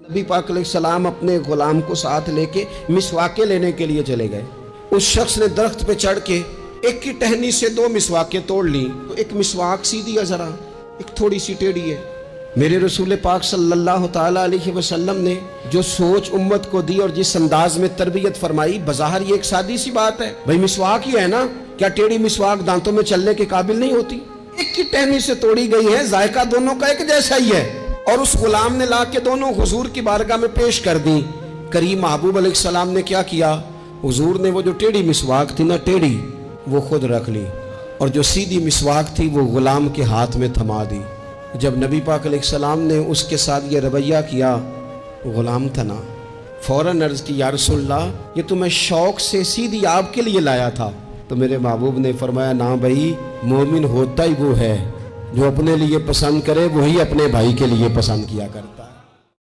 नबी पाक अलैहिस्सलाम अपने गुलाम को साथ लेके मिसवाके लेने के लिए चले गए। उस शख्स ने दरख्त पे चढ़ के एक की टहनी से 2 मिसवाके तोड़ ली। तो एक मिसवाक सीधी है जरा, एक थोड़ी सी टेढ़ी है। मेरे रसूल पाक सल्लल्लाहु ताला अलैहि वसल्लम ने जो सोच उम्मत को दी और जिस अंदाज में तरबियत फरमाई, बज़ाहिर ये एक सादी सी बात है, भाई मिसवाक ही है ना, क्या टेढ़ी मिसवाक दांतों में चलने के काबिल नहीं होती? एक की टहनी से तोड़ी गई है, जायका दोनों का एक जैसा ही है। और उस गुलाम ने ला के दोनों हुजूर की बारगाह में पेश कर दी। करीम महबूब अलैहिस्सलाम ने क्या किया, हुजूर ने वो जो टेढ़ी मिसवाक थी ना, टेढ़ी, वो खुद रख ली और जो सीधी मिसवाक थी वो गुलाम के हाथ में थमा दी। जब नबी पाक अलैहिस्सलाम ने उसके साथ ये रवैया किया, गुलाम थना, फौरन अर्ज की या रसूलल्लाह, ये तो मैं शौक से सीधी आपके लिए लाया था। तो मेरे महबूब ने फरमाया, ना भाई, मोमिन होता ही वो है जो अपने लिए पसंद करे, वही अपने भाई के लिए पसंद किया करता है।